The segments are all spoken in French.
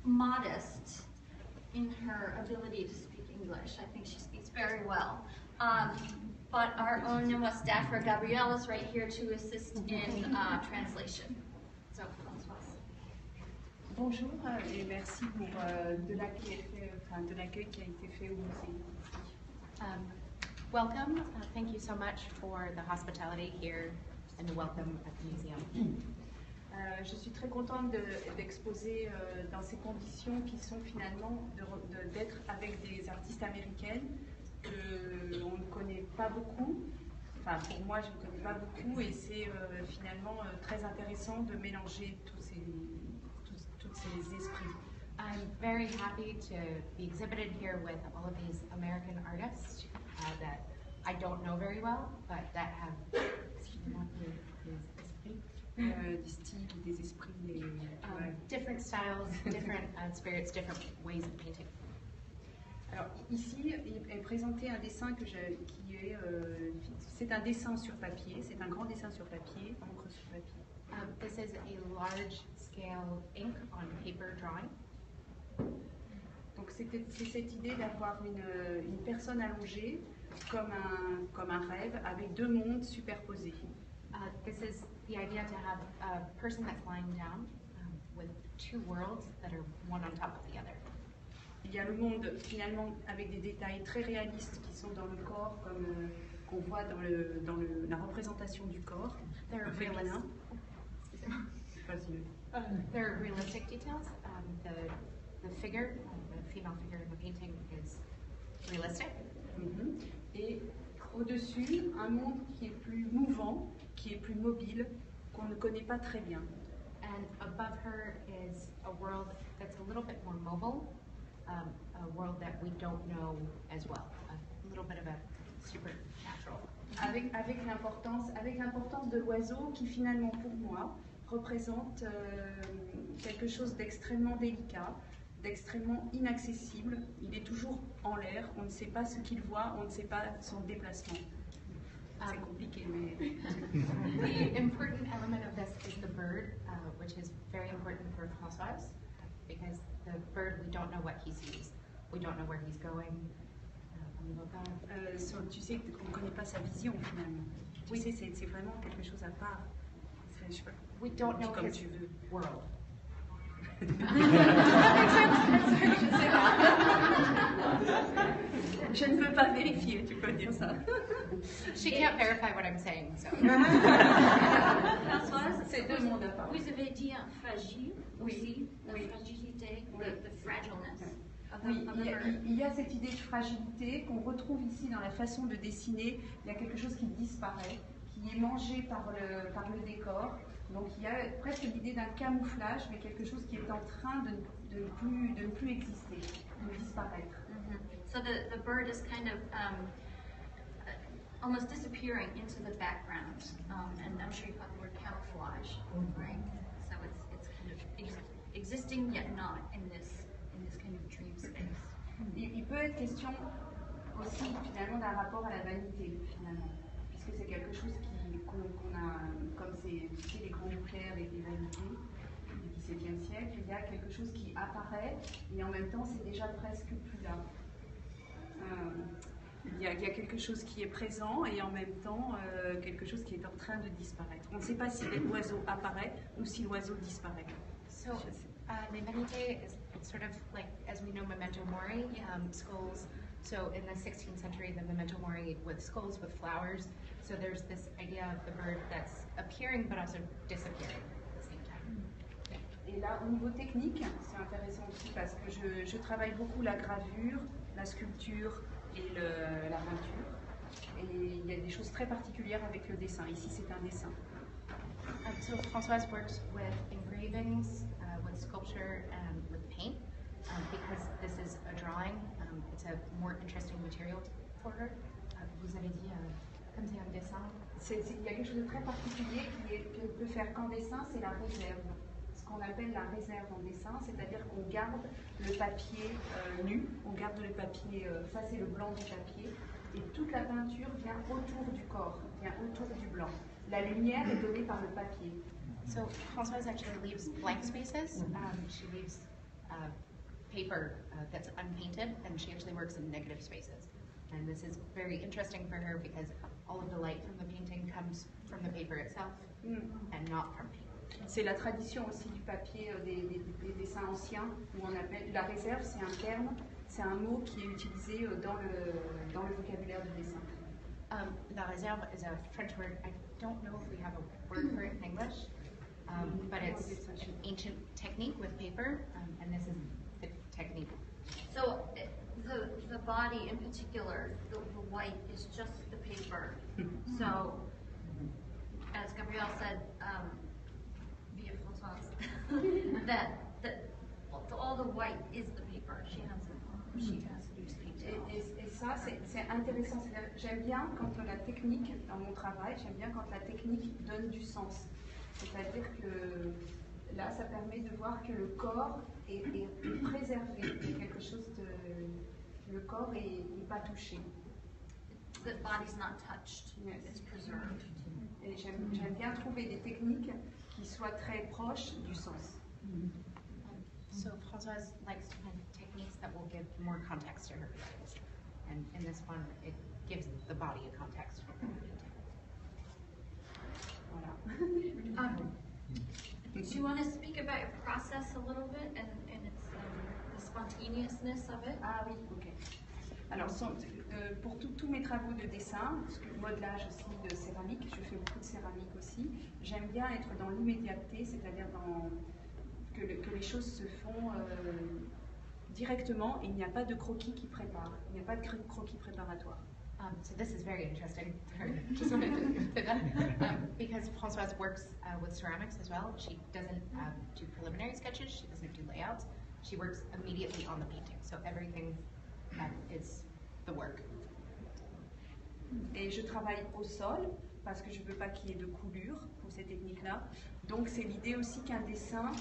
modest in her ability to speak English. I think she speaks very well. But our own NUMA staffer, Gabrielle, is right here to assist in translation. So, Françoise. Bonjour et merci pour de l'accueil qui a été fait au musée. Welcome. Thank you so much for the hospitality here and the welcome at the museum. Je suis très contente d'exposer dans ces conditions qui sont finalement d'être avec des artistes américaines qu'on ne connaît pas beaucoup. Enfin, pour moi, je ne connais pas beaucoup et c'est finalement très intéressant de mélanger tous ces esprits. I'm very happy to be exhibited here with all of these American artists that I don't know very well, but that have des styles, des esprits, different styles, different spirits, different ways of painting. Alors ici est présenté un dessin c'est un dessin sur papier, c'est un grand dessin sur papier, encre sur papier. This is a large-scale ink on paper drawing. Donc c'est cette idée d'avoir une personne allongée comme un rêve avec deux mondes superposés. This is the idea to have a person that's lying down with two worlds that are one on top of the other. Il y a le monde finalement avec des détails très réalistes qui sont dans le corps, comme qu'on voit dans la représentation du corps. There are realistic details. The figure, the female figure in the painting is realistic. Et au-dessus, un monde qui est plus mouvant, qui est plus mobile, qu'on ne connaît pas très bien. And above her is a world that's a little bit more mobile, a world that we don't know as well, a little bit of a supernatural. Avec l'importance de l'oiseau qui finalement pour moi représente quelque chose d'extrêmement délicat, d'extrêmement inaccessible. Il est toujours en l'air, on ne sait pas ce qu'il voit, on ne sait pas son déplacement. C'est compliqué, mais... The important element of this is the bird, which is very important for Françoise, because the bird, we don't know what he sees. We don't know where he's going. Tu sais qu'on ne connaît pas sa vision, finalement. Tu sais, c'est vraiment quelque chose à part. We don't know comme his tu veux. world. Je ne peux pas vérifier, tu peux dire ça. She can't verify what I'm saying, so. Françoise, c'est deux mondes à part. Vous avez dit un fragile aussi, la oui. fragilité, Oui. the fragileness. Oui, il y a cette idée de fragilité qu'on retrouve ici dans la façon de dessiner. Il y a quelque chose qui disparaît, qui est mangé par le décor. Donc il y a presque l'idée d'un camouflage, mais quelque chose qui est en train de ne plus exister, de disparaître. So the bird is kind of almost disappearing into the background, and I'm sure you call the word camouflage, right? So it's kind of existing yet not in this kind of dream space. Il peut être question aussi finalement d'un rapport à la vanité, finalement, puisque c'est quelque chose qu'on a, comme c'est les grands nucléaires et les vanités du XVIIe siècle, il y a quelque chose qui apparaît et en même temps c'est déjà presque plus là. Il y a quelque chose qui est présent et en même temps quelque chose qui est en train de disparaître. On ne sait pas si l'oiseau apparaît ou si l'oiseau disparaît. So, les vanités is sort of like, as we know, memento mori, skulls. So in the 16th century, the memento mori with skulls with flowers. So there's this idea of the bird that's appearing but also disappearing at the same time. Et là, au niveau technique, c'est intéressant aussi parce que je travaille beaucoup la gravure, la sculpture et la peinture. Et il y a des choses très particulières avec le dessin. Ici, c'est un dessin. So Françoise works with engravings, with sculpture, and with paint, because this is a drawing. It's a more interesting material for her. Vous avez dit, comme c'est un dessin. Il y a quelque chose de très particulier qu'on peut faire qu'en dessin, c'est la réserve. Ce qu'on appelle la réserve en dessin, c'est-à-dire qu'on garde le papier nu, on garde le papier, ça c'est le blanc du papier, et toute la peinture vient autour du corps, vient autour du blanc. La lumière est donnée par le papier. So Françoise actually leaves blank spaces. She leaves paper that's unpainted, and she actually works in negative spaces. And this is very interesting for her because all of the light from the painting comes from the paper itself and not from paint. C'est la tradition aussi du papier des dessins anciens, où on appelle la réserve, c'est un terme, c'est un mot qui est utilisé dans le vocabulaire du dessin. La réserve is a French word. I don't know if we have a word for it in English, but it's an ancient technique with paper, and this is the technique. So the body in particular, the white is just the paper. So as Gabrielle said, via Françoise, that all the white is the paper. She has to use detail. Et ça, c'est intéressant. J'aime bien quand la technique, dans mon travail, j'aime bien quand la technique donne du sens. C'est-à-dire que là, ça permet de voir que le corps est préservé. Il y a quelque chose de... Le corps n'est pas touché. The body's not touched. Yes. It's preserved. Et j'aime bien trouver des techniques qui soient très proches du sens. So Françoise likes to find techniques that will give more context to her pieces. And in this one, it gives the body a context for the painting. Voilà. Do you want to speak about your process a little bit and its the spontaneousness of it? Ah oui, ok. Alors, pour tous mes travaux de dessin, parce que modelage aussi de céramique, je fais beaucoup de céramique aussi, j'aime bien être dans l'immédiateté, c'est-à-dire que les choses se font directement et il n'y a pas de croquis qui prépare, il n'y a pas de croquis préparatoire. So this is very interesting. Just wanted to say that. Because Françoise works with ceramics as well. She doesn't do preliminary sketches, she doesn't do layouts. She works immediately on the painting. So everything is the work. Et je travaille au sol parce que je ne veux pas qu'il y ait de coulure pour ces techniques-là. Donc c'est l'idée aussi qu'un dessin,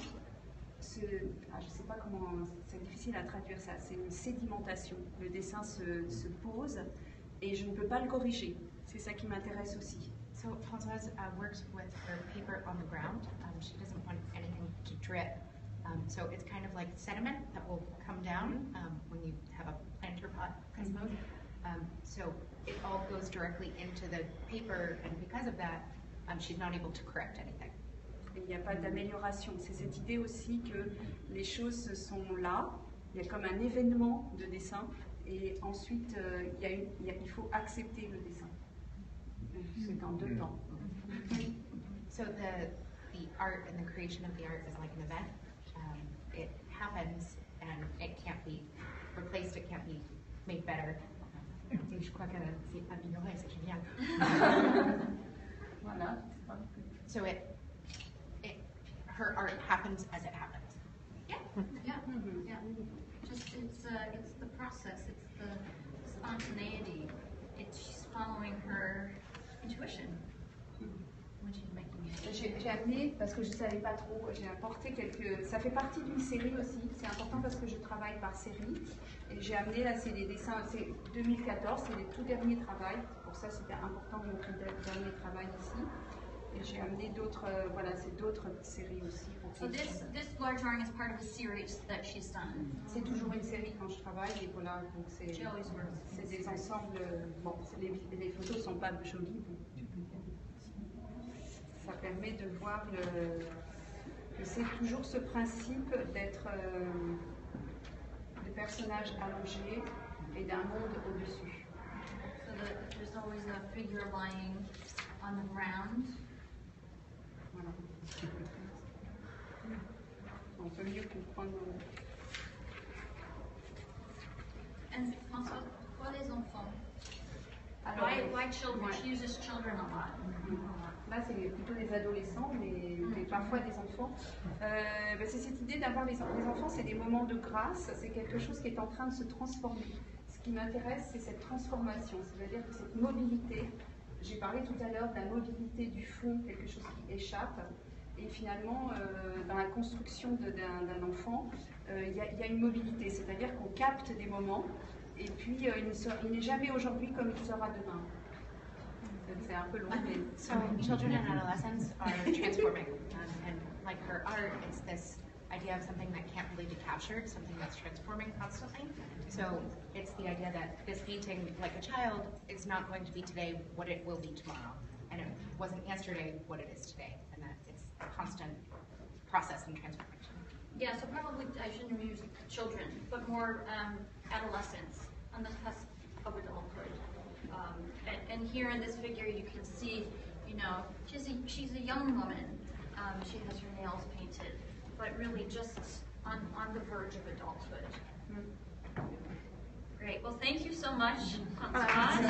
je ne sais pas comment, c'est difficile à traduire ça, c'est une sédimentation. Le dessin se pose et je ne peux pas le corriger. C'est ça qui m'intéresse aussi. So Françoise works with her paper on the ground. She doesn't want anything to drip. So it's kind of like sediment that will come down when you have a planter pot, I suppose. So it all goes directly into the paper, and because of that, she's not able to correct anything. Il n'y a pas d'amélioration. C'est cette idée aussi que les choses sont là, il y a comme un événement de dessin, et ensuite il faut accepter le dessin. C'est en deux temps. So the art and the creation of the art is like an event. It happens and it can't be replaced, it can't be made better. Je crois que c'est amélioré, c'est génial. Voilà. So her art happens as it happens. Yeah, yeah. Just it's the process. It's the spontaneity. She's following her intuition when she's making it. J'ai amené, parce que je ne savais pas trop, j'ai apporté quelques... Ça fait partie d'une série aussi, c'est important parce que je travaille par série. Et j'ai amené, là, c'est les dessins, c'est 2014, c'est les tout derniers travaux. Pour ça, c'était important de montrer le dernier travail ici. Et j'ai amené d'autres, voilà, c'est d'autres séries aussi. So this large drawing is part of a series that she's done. C'est toujours une série quand je travaille, et voilà, donc c'est des ensembles, bon, les photos ne sont pas jolies. Ça permet de voir que c'est toujours ce principe d'être de personnages allongés et d'un monde au-dessus. So there's always a figure lying on the ground. Voilà. On peut mieux comprendre. And François, pourquoi les enfants? Alors, Why children? ouais. She uses children a lot. Là, c'est plutôt des adolescents, mais parfois des enfants. C'est cette idée d'avoir les enfants, c'est des moments de grâce, c'est quelque chose qui est en train de se transformer. Ce qui m'intéresse, c'est cette transformation, c'est-à-dire que cette mobilité, j'ai parlé tout à l'heure de la mobilité du fond, quelque chose qui échappe, et finalement, dans la construction d'un enfant, il y a une mobilité, c'est-à-dire qu'on capte des moments, et puis il n'est jamais aujourd'hui comme il sera demain. C'est un peu long, mais... So children and adolescents are transforming, and like her art, it's this idea of something that can't really be captured, something that's transforming constantly. So it's the idea that this painting, like a child, is not going to be today what it will be tomorrow. And it wasn't yesterday what it is today. And that it's a constant process and transformation. Yeah, so probably I shouldn't use children, but more adolescents on the cusp of adulthood. And here in this figure, you can see, you know, she's a young woman. She has her nails painted, but really just on the verge of adulthood. Great. Well, thank you so much, Françoise.